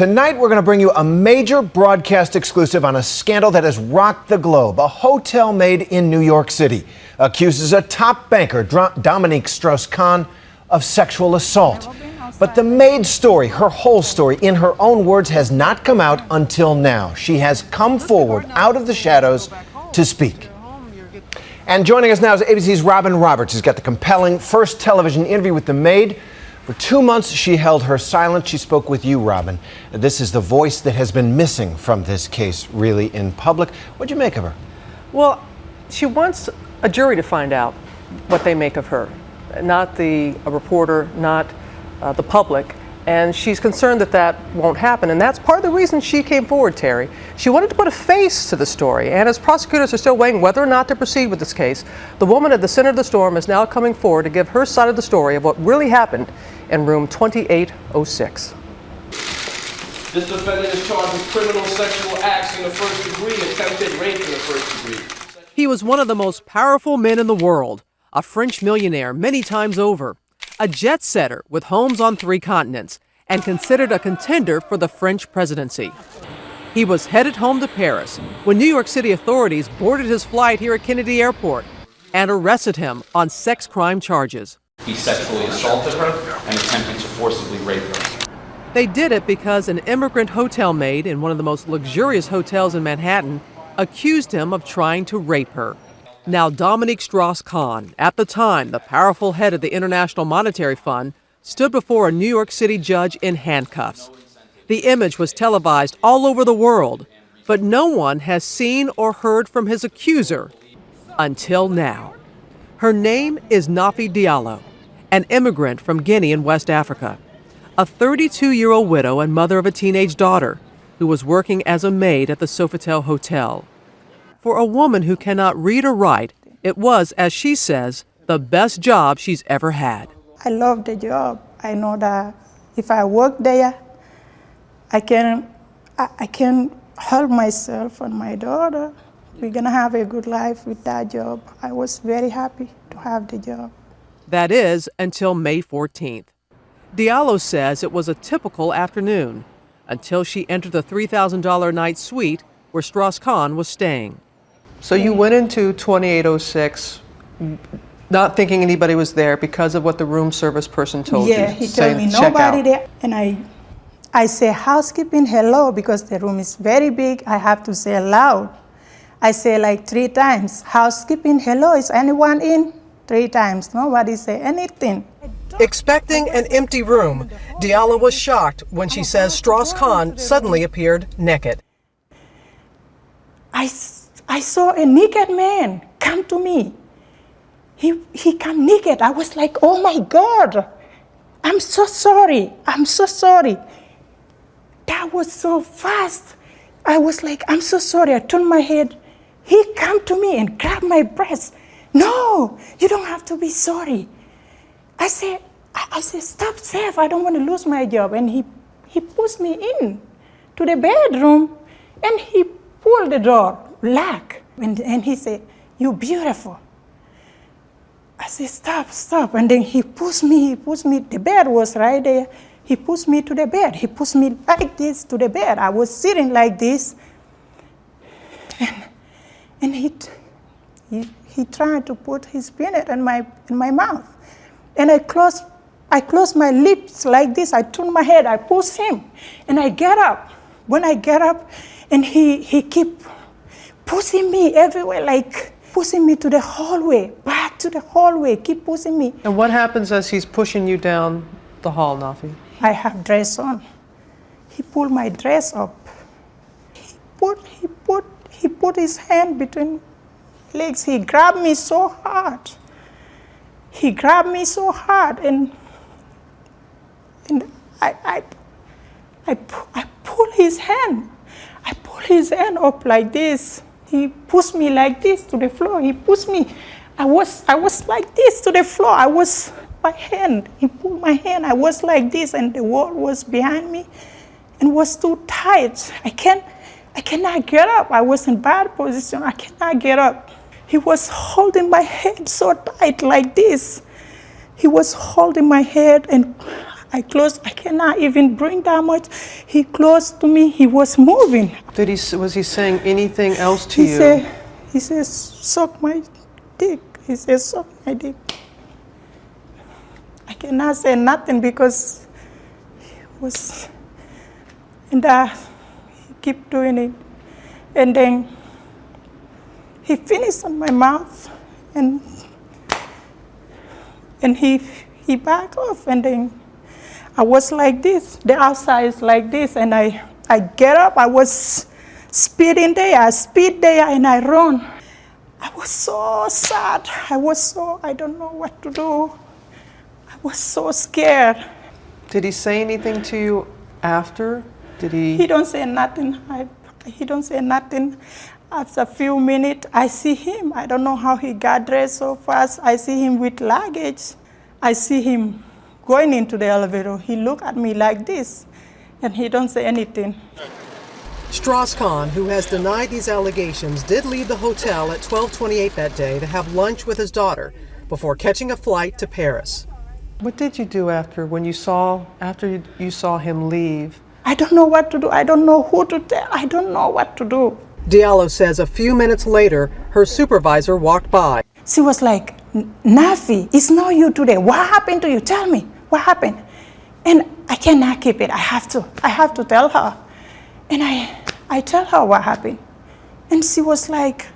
Tonight, we're going to bring you a major broadcast exclusive on a scandal that has rocked the globe. A hotel maid in New York City accuses a top banker, Dominique Strauss-Kahn, of sexual assault. But the maid's story, her whole story, in her own words, has not come out until now. She has come forward out of the shadows to speak. And joining us now is ABC's Robin Roberts, who's got the compelling first television interview with the maid. For 2 months, she held her silence. She spoke with you, Robin. This is the voice that has been missing from this case, really, in public. What'd you make of her? Well, she wants a jury to find out what they make of her, not a reporter, not the public. And she's concerned that that won't happen. And that's part of the reason she came forward, Terry. She wanted to put a face to the story. And as prosecutors are still weighing whether or not to proceed with this case, the woman at the center of the storm is now coming forward to give her side of the story of what really happened in room 2806. This defendant is charged with criminal sexual acts in the first degree, attempted rape in the first degree. He was one of the most powerful men in the world, a French millionaire many times over, a jet setter with homes on 3 continents, and considered a contender for the French presidency. He was headed home to Paris when New York City authorities boarded his flight here at Kennedy Airport and arrested him on sex crime charges. He sexually assaulted her and attempted to forcibly rape her. They did it because an immigrant hotel maid in one of the most luxurious hotels in Manhattan accused him of trying to rape her. Now, Dominique Strauss-Kahn, at the time the powerful head of the International Monetary Fund, stood before a New York City judge in handcuffs. The image was televised all over the world, but no one has seen or heard from his accuser until now. Her name is Nafissatou Diallo, an immigrant from Guinea in West Africa, a 32-year-old widow and mother of a teenage daughter who was working as a maid at the Sofitel Hotel. For a woman who cannot read or write, it was, as she says, the best job she's ever had. I love the job. I know that if I work there, I can help myself and my daughter. We're gonna have a good life with that job. I was very happy to have the job. That is, until May 14th. Diallo says it was a typical afternoon until she entered the $3,000 night suite where Strauss-Kahn was staying. So you went into 2806 not thinking anybody was there because of what the room service person told you? Yeah, he told me nobody there. And I say, housekeeping, hello, because the room is very big. I have to say loud. I say like 3 times, housekeeping, hello, is anyone in? 3 times, nobody say anything. Expecting an empty room, Diallo was shocked when she says Strauss-Kahn suddenly appeared naked. I saw a naked man come to me. He came naked. I was like, oh my God, I'm so sorry. I'm so sorry. That was so fast. I was like, I'm so sorry. I turned my head. He came to me and grabbed my breast. No, you don't have to be sorry. I said, stop, Seth. I don't want to lose my job. And he pushed me in to the bedroom and he pulled the door lock. And he said, you're beautiful. I said, stop. And then he pushed me. The bed was right there. He pushed me to the bed. He pushed me like this to the bed. I was sitting like this. And he tried to put his peanut in my mouth. And I closed my lips like this. I turned my head. I pushed him. And I get up. When I get up, and he keep pushing me everywhere, like pushing me to the hallway, back to the hallway, keep pushing me. And what happens as he's pushing you down the hall, Nafi? I have dress on. He pulled my dress up. He put his hand between legs. He grabbed me so hard. And I pull his hand. I pull his hand up like this. He pushed me like this to the floor. He pushed me. I was like this to the floor. My hand. He pulled my hand. I was like this, and the wall was behind me, and was too tight. I cannot get up. I was in bad position. I cannot get up. He was holding my head so tight like this. He was holding my head, and I closed. I cannot even bring that much. He close to me. He was moving. Was he saying anything else to He you? he says, suck my dick. He says, suck my dick. I cannot say nothing because he was, and he keep doing it. And then he finished on my mouth, and he backed off, and then I was like this. The outside is like this, and I get up. I was speeding there. I speed there, and I run. I was so sad. I don't know what to do. I was so scared. Did he say anything to you after? He don't say nothing. He don't say nothing. After a few minutes, I see him. I don't know how he got dressed so fast. I see him with luggage. I see him going into the elevator. He looked at me like this, and he don't say anything. Strauss-Kahn, who has denied these allegations, did leave the hotel at 12:28 that day to have lunch with his daughter before catching a flight to Paris. What did you do after you saw him leave? I don't know what to do. I don't know who to tell. I don't know what to do. Diallo says a few minutes later, her supervisor walked by. She was like, Nafi, it's not you today. What happened to you? Tell me, what happened? And I cannot keep it. I have to tell her. And I tell her what happened. And she was like,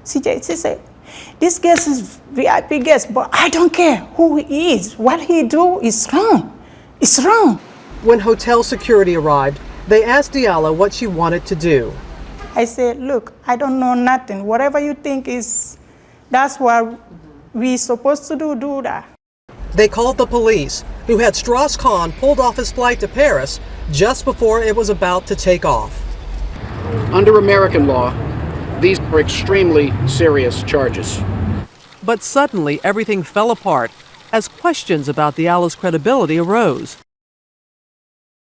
she said, this guest is VIP guest, but I don't care who he is. What he do is wrong. It's wrong. When hotel security arrived, they asked Diallo what she wanted to do. I said, look, I don't know nothing. Whatever you think that's what we supposed to do that. They called the police, who had Strauss-Kahn pulled off his flight to Paris just before it was about to take off. Under American law, these are extremely serious charges. But suddenly, everything fell apart as questions about Diallo's credibility arose.